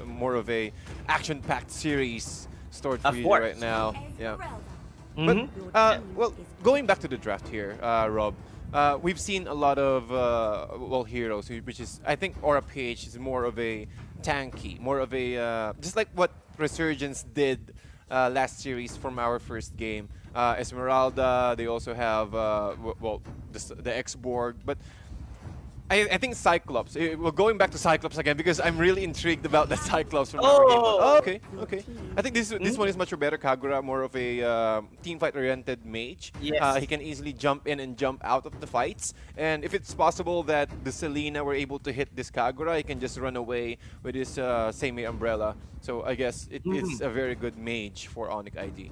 more of a action-packed series stored for Of you course. right now. Yeah. Mhm. But well, going back to the draft here, Rob, we've seen a lot of well heroes, which is I think Aura PH is more of a tanky, more of a just like what Resurgence did last series from our first game. Esmeralda, they also have well the X-Borg, but I think Cyclops. Well, going back to Cyclops again because I'm really intrigued about the Cyclops from our game. Oh, okay, okay. I think this one is much better. Kagura, more of a team fight oriented mage. Yes. He can easily jump in and jump out of the fights. And if it's possible that the Selena were able to hit this Kagura, he can just run away with his same umbrella. So I guess it's a very good mage for Onic ID.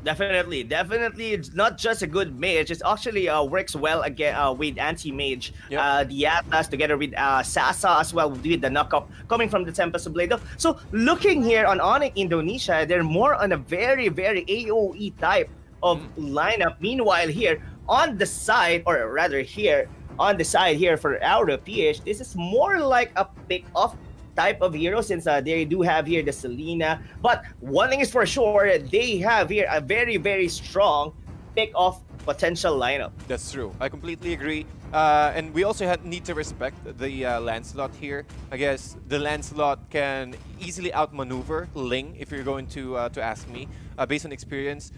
Definitely, definitely. It's not just a good mage. It actually works well again with Antimage. Yep. The Atlas together with Sasa as well with the knockup coming from the Tempest Blade. So looking here on Onic Indonesia, they're more on a very, very AOE type of lineup. Meanwhile, here on the side, or rather here on the side here for Aura PH, this is more like a pick-off type of hero since they do have here the Selena. But one thing is for sure, they have here a very, very strong pick-off potential lineup. That's true. I completely agree. And we also need to respect the Lancelot here. I guess the Lancelot can easily outmaneuver Ling, if you're going to ask me, based on experience.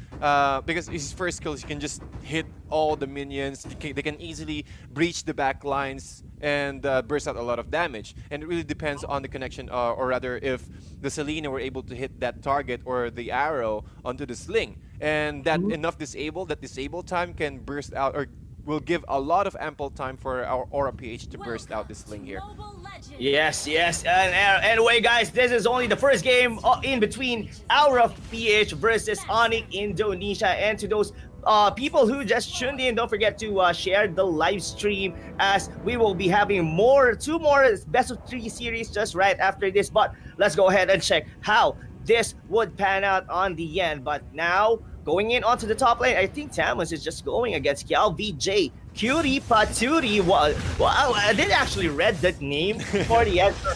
Because his first skills, he can just hit all the minions. They can easily breach the back lines and burst out a lot of damage. And it really depends on the connection, or rather if the Selena were able to hit that target or the arrow onto the sling. And that enough that disable time can burst out, or will give a lot of ample time for our Aura PH to burst out this sling here. Yes, yes. And anyway, guys, this is only the first game in between Aura PH versus Onic Indonesia. And to those people who just tuned in, don't forget to share the live stream, as we will be having two more best of 3 series just right after this. But let's go ahead and check how this would pan out on the end. But now, going in onto the top lane, I think Thamuz is just going against Kielvj. Cutie Patootie. Wow, I did actually read that name for the answer.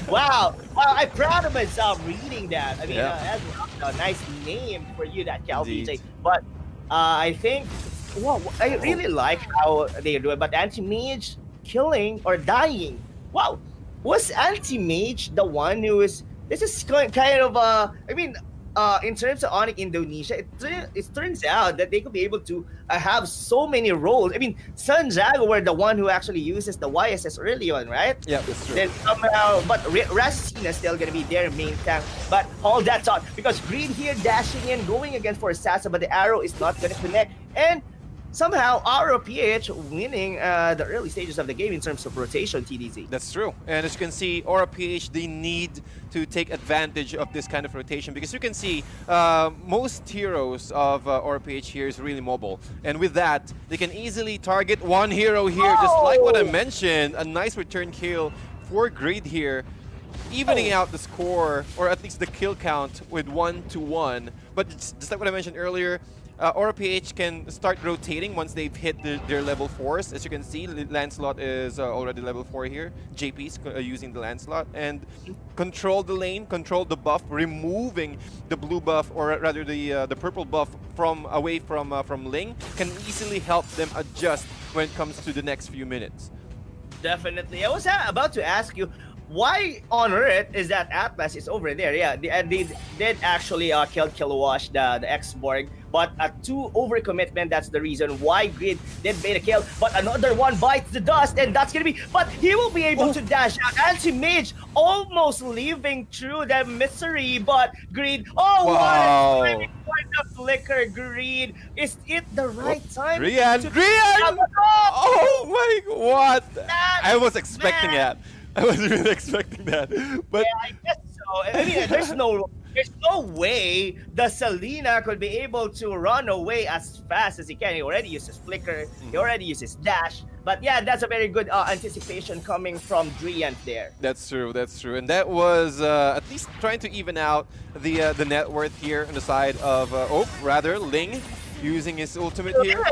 Wow, I'm proud of myself reading that. I mean, that's a nice name for you, that Kielvj. But I think, wow, I really like how they do it. But Antimage killing or dying. Wow, was Antimage the one who was? This is kind of I mean, in terms of Onic Indonesia, it turns out that they could be able to have so many roles. I mean, Sanz were the one who actually uses the YSS early on, right? Yeah, that's true. Then somehow, but Rasy is still gonna be their main tank. But hold that thought, because Green here dashing in, going again for Sasa, but the arrow is not gonna connect. And somehow, Aura PH winning the early stages of the game in terms of rotation, TDZ. That's true. And as you can see, Aura PH, they need to take advantage of this kind of rotation, because you can see most heroes of Aura PH here is really mobile. And with that, they can easily target one hero here, just like what I mentioned. A nice return kill for Greed here, evening out the score, or at least the kill count, with 1-1. But just like what I mentioned earlier, Aura PH can start rotating once they've hit their level 4s. As you can see, Lancelot is already level 4 here. Jaypee is using the Lancelot. And control the lane, control the buff, removing the blue buff, or rather the purple buff away from Ling, can easily help them adjust when it comes to the next few minutes. Definitely. I was about to ask you, why on earth is that Atlas is over there? Yeah, they did actually kill Killuash, the X-Borg, but a 2 overcommitment, that's the reason why Grid did bait a kill. But another one bites the dust, and that's gonna be, but he will be able to dash out. Antimage almost leaving through the misery, but Grid, Wow. what a flicker, Grid. Is it the right time? Drian! Oh my, what? I was expecting that. I was really expecting that. But yeah, I guess so. I mean, there's no way the Selena could be able to run away as fast as he can. He already uses flicker. He already uses dash. But yeah, that's a very good anticipation coming from Drian there. That's true. That's true. And that was at least trying to even out the net worth here on the side of Ling using his ultimate here.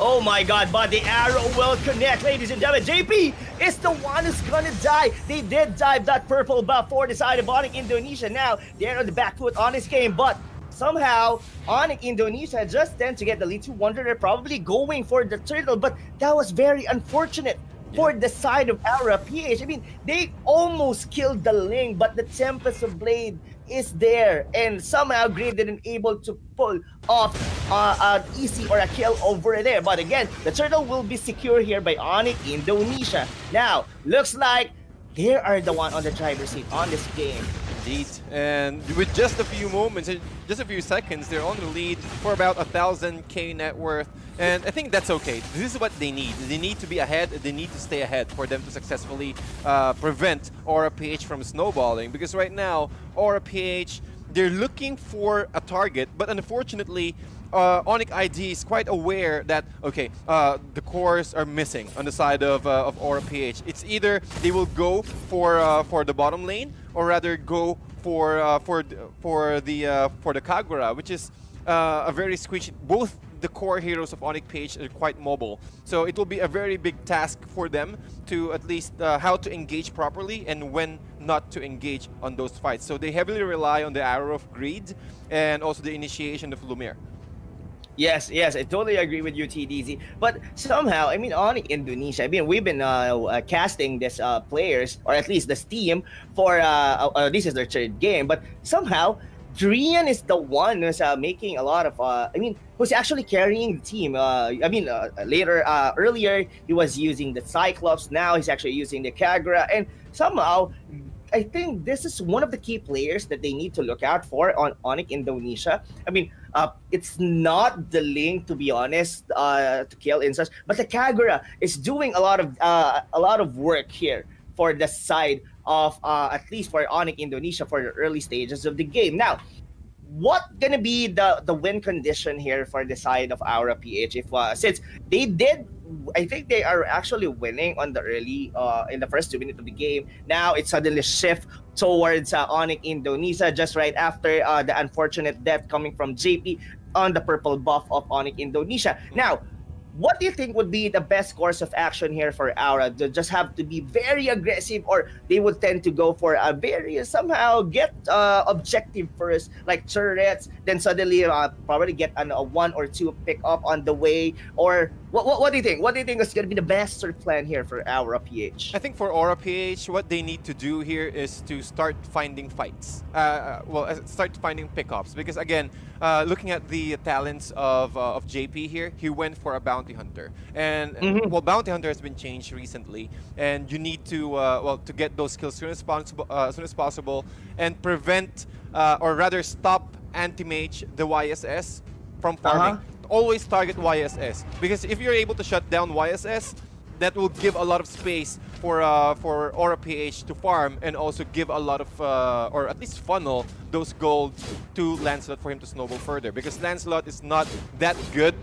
Oh my god, but the arrow will connect, ladies and gentlemen. Jaypee is the one who's gonna die. They did dive that purple buff for the side of Onic Indonesia. Now, they're on the back foot on this game, but somehow, Onic Indonesia just tend to get the lead. 200. They're probably going for the turtle, but that was very unfortunate for the side of Aura PH. I mean, they almost killed the Ling, but the Tempest of Blade is there, and somehow Gray didn't able to pull off an easy or a kill over there. But again, the turtle will be secure here by Onic Indonesia. Now, looks like they are the one on the driver's seat on this game. Indeed, and with just a few moments, just a few seconds, they're on the lead for about 1,000k net worth, and I think that's okay. This is what they need. They need to be ahead. They need to stay ahead for them to successfully prevent Aura PH from snowballing. Because right now, Aura PH, they're looking for a target, but unfortunately, Onic ID is quite aware that, okay, the cores are missing on the side of Aura PH. It's either they will go for the bottom lane, or rather go for the Kagura, which is a very squishy. Both the core heroes of Onic PH are quite mobile, so it will be a very big task for them to at least how to engage properly and when not to engage on those fights. So they heavily rely on the Arrow of Greed and also the initiation of Lumiere. Yes, I totally agree with you, TDZ. But somehow, I mean, Onic Indonesia, I mean, we've been casting this players, or at least this team, for this is their third game. But somehow, Drian is the one who's making a lot of, I mean, who's actually carrying the team. Earlier, he was using the Cyclops. Now he's actually using the Kagura. And somehow, I think this is one of the key players that they need to look out for on Onic Indonesia. I mean, it's not the Ling, to be honest, to kill Insas, but the Kagura is doing a lot of work here for the side of at least for Onic Indonesia for the early stages of the game. Now, what gonna be the win condition here for the side of Aura PH? If since they did, I think they are actually winning on the early in the first 2 minutes of the game. Now it suddenly shift towards Onic Indonesia just right after the unfortunate death coming from Jaypee on the purple buff of Onic Indonesia. Now, what do you think would be the best course of action here for Aura? They just have to be very aggressive, or they would tend to go for a very somehow get objective first, like turrets, then suddenly probably get a 1 or 2 pick up on the way, or what do you think? What do you think is going to be the best sort of plan here for Aura PH? I think for Aura PH, what they need to do here is to start finding fights. Start finding pickups, because again, looking at the talents of Jaypee here, he went for a bounty hunter, and well, bounty hunter has been changed recently, and you need to to get those kills as soon as possible, and prevent or rather stop Antimage the YSS from farming. Always target YSS, because if you're able to shut down YSS, that will give a lot of space for Aura PH to farm, and also give a lot of or at least funnel those gold to Lancelot for him to snowball further, because Lancelot is not that good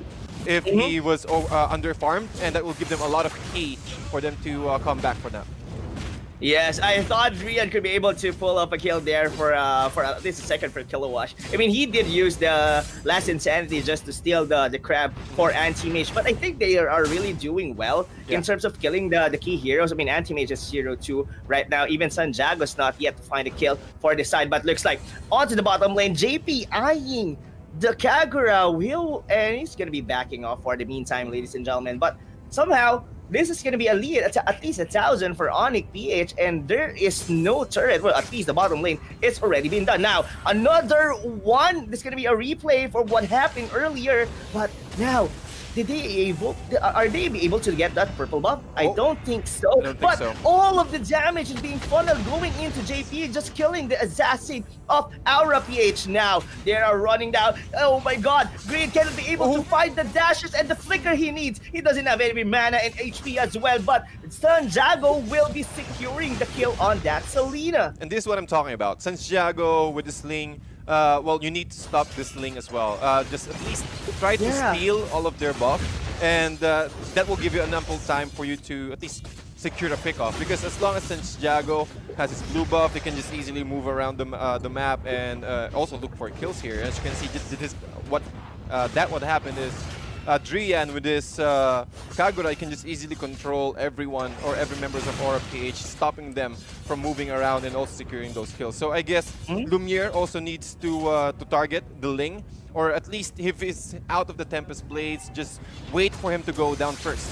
if he was under farmed, and that will give them a lot of key for them to come back for that. Yes, I thought Drian could be able to pull up a kill there for at least a second for Killuash. I mean, he did use the last insanity just to steal the crab for Antimage, but I think they are really doing well in terms of killing the key heroes. I mean, Antimage is 0-2 right now. Even Sanjago's not yet to find a kill for the side, but looks like onto the bottom lane, Jaypee eyeing the Kagura and he's gonna be backing off for the meantime, ladies and gentlemen. But somehow, this is going to be a lead at least 1,000 for Onic PH, and there is no turret. Well, at least the bottom lane, it's already been done. Now, another one. This is going to be a replay for what happened earlier, but now, are they able to get that purple buff? I don't think so. But all of the damage is being funneled going into Jaypee, just killing the assassin of Aura PH. Now they are running down. Oh my god, Green cannot be able to find the dashes and the flicker he needs. He doesn't have any mana and HP as well, but Sanjago will be securing the kill on that Selena. And this is what I'm talking about. Sanjago with the sling, well, you need to stop this Ling as well. Just at least try to steal all of their buff, and that will give you an ample time for you to at least secure a pickoff. Because as long as Sanjago has his blue buff, he can just easily move around the map and also look for kills here. As you can see, what happened is Drian with this Kagura, he can just easily control everyone or every members of Aura PH, stopping them from moving around and also securing those kills. So I guess Lumiere also needs to target the Ling, or at least if he's out of the Tempest Blades, just wait for him to go down first.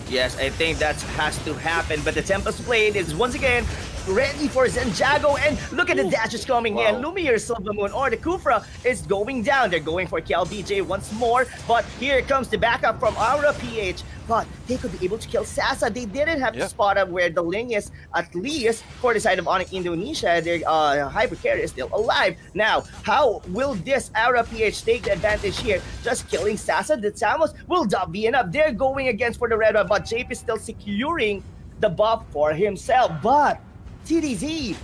Yes, I think that has to happen, but the Tempest Blade is once again ready for Santiago, and look at the dashes coming in. Lumiere, Silvamillion, or the Khufra is going down. They're going for Kielvj once more, but here comes the backup from Aura PH. But they could be able to kill Sasa. They didn't have to spot up where the Ling is, at least for the side of Onic Indonesia. Their Hyper Carry is still alive. Now, how will this Aura PH take the advantage here? Just killing Sasa. The Thamuz will not be enough. They're going against for the red one, but Jaypee is still securing the buff for himself. But TDZ,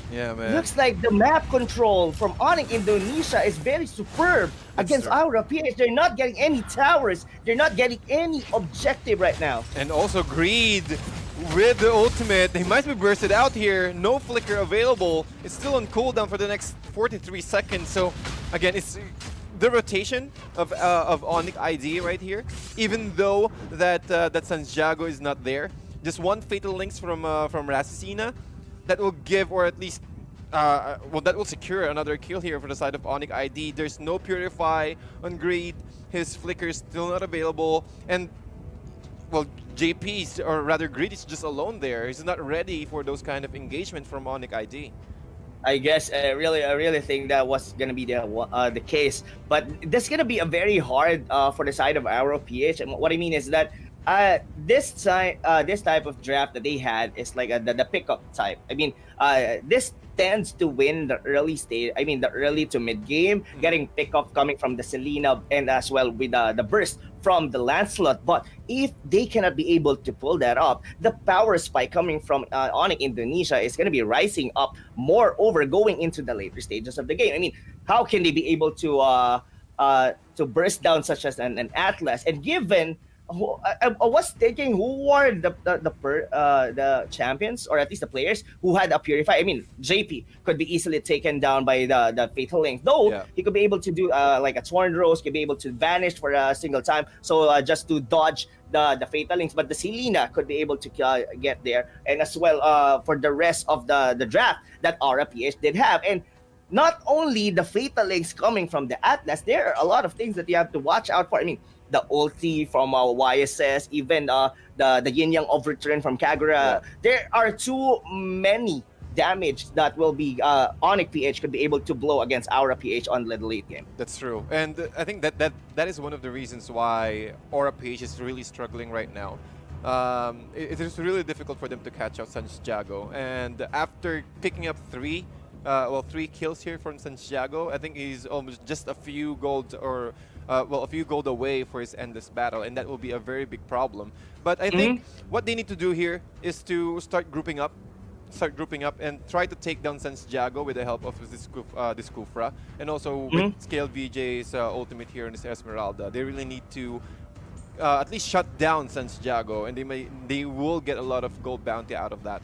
looks like the map control from Onic Indonesia is very superb against Aura PH. They're not getting any towers. They're not getting any objective right now. And also Greed with the ultimate. They might be bursted out here. No flicker available. It's still on cooldown for the next 43 seconds. So again, it's the rotation of Onic ID right here. Even though that Santiago is not there, just one Fatal Links from Rasy, that will give, or at least, well, that will secure another kill here for the side of Onic ID. There's no Purify on Greed. His flicker is still not available. And, well, Jaypee, or rather Greed, is just alone there. He's not ready for those kind of engagement from Onic ID. I guess I really think that was gonna be the case, but that's gonna be a very hard for the side of Aura PH. And what I mean is that this type of draft that they had is like the pickup type. I mean, this tends to win the early stage. I mean, the early to mid game, getting pickup coming from the Selena and as well with the burst from the Lancelot. But if they cannot be able to pull that up, the power spike coming from Onic Indonesia is going to be rising up more over going into the later stages of the game. I mean, how can they be able to burst down such as an Atlas? And given I was thinking who were the champions, or at least the players who had a Purify. I mean, Jaypee could be easily taken down by the Fatal Link, though he could be able to do like a Sworn Rose, could be able to vanish for a single time, so just to dodge the Fatal Links. But the Selena could be able to get there, and as well for the rest of the draft that Aura PH did have. And not only the Fatal Links coming from the Atlas, there are a lot of things that you have to watch out for. I mean, the ulti from YSS, even the Yin Yang Overturn from Kagura. There are too many damage that will be Onic PH could be able to blow against Aura PH on the late game. That's true. And I think that is one of the reasons why Aura PH is really struggling right now. It is really difficult for them to catch out Santiago. And after picking up three kills here from Santiago, I think he's almost just a few gold or a few gold away for his endless battle, and that will be a very big problem. But I think what they need to do here is to start grouping up and try to take down Santiago with the help of this Khufra, and also with Kielvj's ultimate here in this Esmeralda. They really need to at least shut down Santiago, and they will get a lot of gold bounty out of that.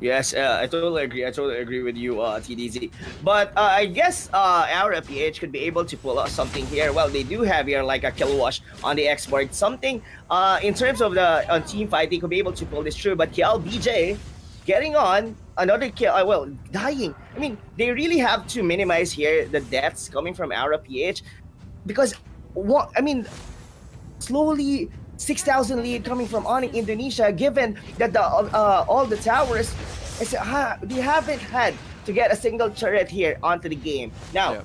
Yes, I totally agree. I totally agree with you, TDZ. But I guess Aura PH could be able to pull out something here. Well, they do have here like a Killuash on the X-Borg. Something in terms of the team fight, they could be able to pull this through. But Kielvj getting on another kill. Well, dying. I mean, they really have to minimize here the deaths coming from Aura PH, because I mean, slowly 6,000 lead coming from Onic Indonesia, given that all the towers, they haven't had to get a single turret here onto the game. Now,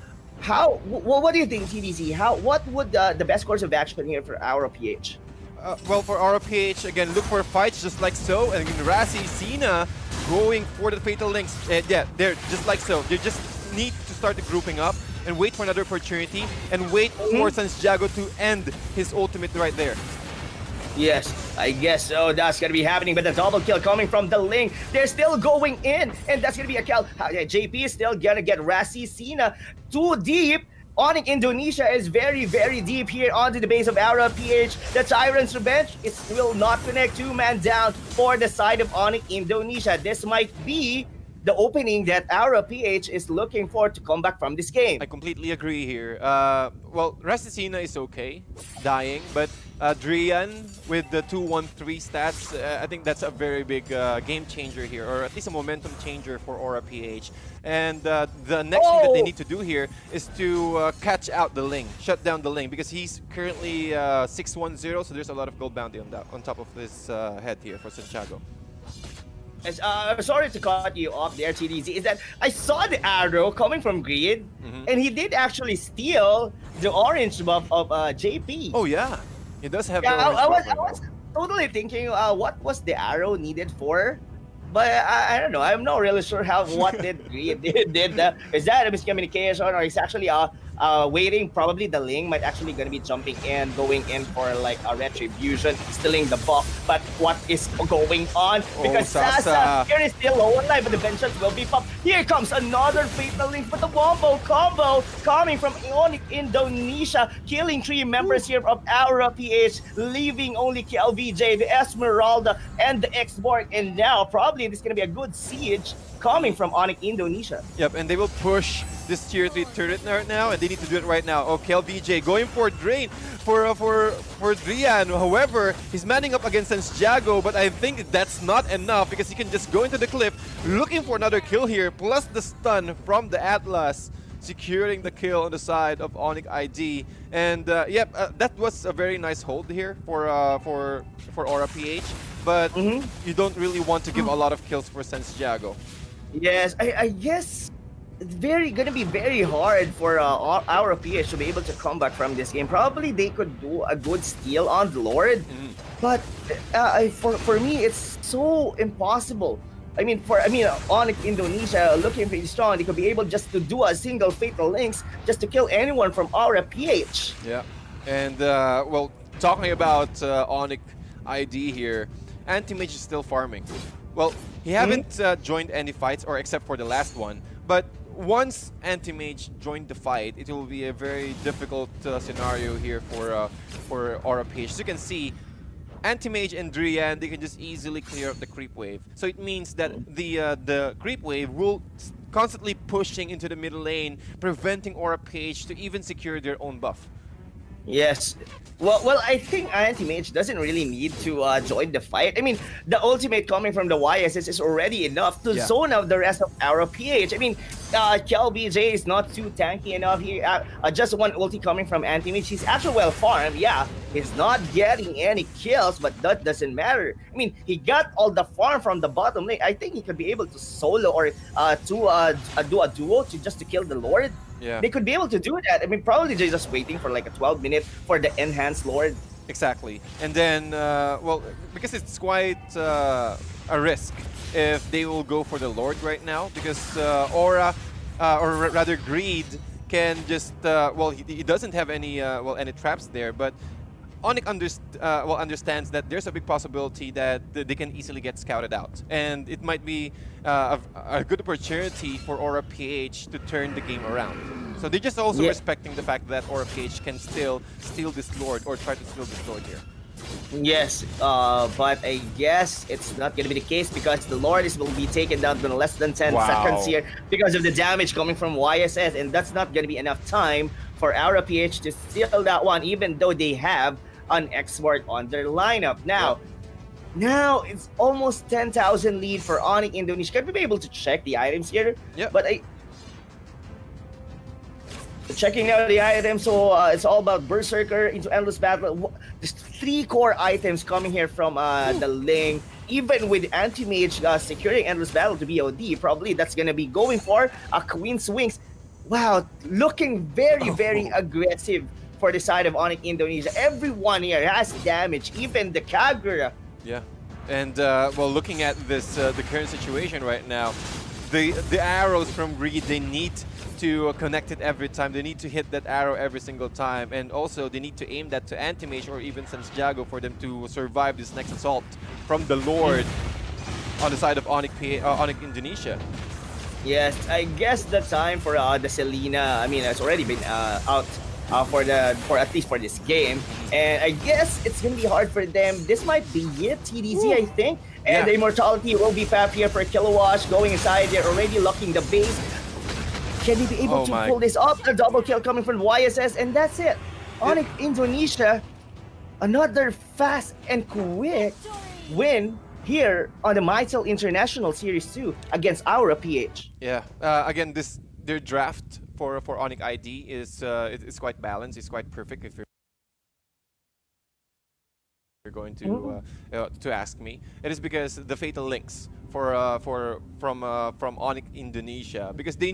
what do you think, TDZ? What would the best course of action here for Aura PH? Well, for Aura PH, again, look for fights just like so, and Rasy, Sina going for the Fatal Links. Yeah, they're just like so. They just need to start the grouping up and wait for another opportunity, and wait for Santiago to end his ultimate right there. Yes, I guess so. That's going to be happening, but the double kill coming from the Ling. They're still going in, and that's going to be a kill. Jaypee is still going to get Rasy, Sina too deep. Onic Indonesia is very, very deep here onto the base of Aura PH. The Tyrant's Revenge, it will not connect. Two-man down for the side of Onic Indonesia. This might be the opening that Aura PH is looking for to come back from this game. I completely agree here. Well, Rasy is okay, dying, but Drian with the 2-1-3 stats, I think that's a very big game changer here, or at least a momentum changer for Aura PH. And the next thing that they need to do here is to catch out the Ling, shut down the Ling, because he's currently 6-1-0, so there's a lot of gold bounty on top of this head here for Santiago. Sorry to cut you off there, TDZ. Is that I saw the arrow coming from Grid, and he did actually steal the orange buff of Jaypee. Oh yeah, he does have. Yeah, the orange I buff was totally thinking, what was the arrow needed for? But I don't know. I'm not really sure what did Grid did. Is that a miscommunication, or is actually waiting? Probably the Ling might actually gonna be jumping in, going in for like a retribution, stealing the buff. But what is going on? Because Sasa here is still low on life, but the vengeance will be popped. Here comes another fatal Link, but the wombo combo coming from Onic Indonesia, killing 3 members here of Aura PH, leaving only Kielvj, the Esmeralda, and the X-Borg. And now probably this is gonna be a good siege coming from Onic Indonesia. Yep, and they will push this tier 3 turret right now, and they need to do it right now. Oh, Kielvj going for drain for Drian. However, he's manning up against Santiago, but I think that's not enough because he can just go into the cliff, looking for another kill here, plus the stun from the Atlas, securing the kill on the side of Onic ID. And that was a very nice hold here for Aura PH, but you don't really want to give a lot of kills for Santiago. Yes, I guess it's gonna be very hard for our PH to be able to come back from this game. Probably they could do a good steal on the Lord, but for me it's so impossible. I mean, Onic Indonesia looking pretty strong. They could be able just to do a single fatal links just to kill anyone from Aura PH. Yeah, and well, talking about Onic ID here, Antimage is still farming. Well, he haven't joined any fights, or except for the last one. But once Antimage joined the fight, it will be a very difficult scenario here for Aura PH. As you can see, Antimage and Drian, they can just easily clear up the creep wave. So it means that the creep wave will constantly pushing into the middle lane, preventing Aura PH to even secure their own buff. Yes. Well, I think Antimage doesn't really need to join the fight. I mean, the ultimate coming from the YSS is already enough to zone out the rest of Aura PH. I mean, Kielvj is not too tanky enough here. Just one ulti coming from Antimage. He's actually well farmed. Yeah, he's not getting any kills, but that doesn't matter. I mean, he got all the farm from the bottom lane. I think he could be able to solo or do a duo just to kill the Lord. Yeah. They could be able to do that. I mean, probably they're just waiting for like a 12-minute for the enhanced Lord. Exactly. And then, well, because it's quite a risk if they will go for the Lord right now, because Aura, or rather Greed, can just, well, he doesn't have any, any traps there, but Onic understands that there's a big possibility that they can easily get scouted out. And it might be a good opportunity for Aura PH to turn the game around. So they're just also respecting the fact that Aura PH can still steal this Lord, or try to steal this Lord here. Yes, but I guess it's not going to be the case because the Lord will be taken down in less than 10 seconds here because of the damage coming from YSS, and that's not going to be enough time for Aura PH to steal that one, even though they have an X-Borg on their lineup. Now it's almost 10,000 lead for Onic Indonesia. Can we be able to check the items here? Yeah. But checking out the items, so it's all about Berserker into Endless Battle. There's 3 core items coming here from the Ling. Even with Antimage securing Endless Battle to BOD, probably that's gonna be going for a Queen's Wings. Wow, looking very aggressive for the side of Onic Indonesia. Everyone here has damage, even the Kagura. Yeah, and well, looking at this, the current situation right now, the arrows from Greed, they need to connect it every time. They need to hit that arrow every single time, and also they need to aim that to Antimage or even Santiago for them to survive this next assault from the Lord on the side of Onic Indonesia. Yes, I guess the time for the Selena, I mean, it's already been out for at least for this game, and I guess it's gonna be hard for them. This might be it, TDZ. I think And the immortality will be papped here for Killuash going inside. They're already locking the base. Can he be able to pull this off? A double kill coming from YSS, and that's it. Onic Indonesia, another fast and quick win here on the Mytel International Series 2 against Aura PH. Yeah, again, their draft for Onic ID is it's quite balanced. It's quite perfect if you're going to ask me. It is because the fatal links from Onic Indonesia, because they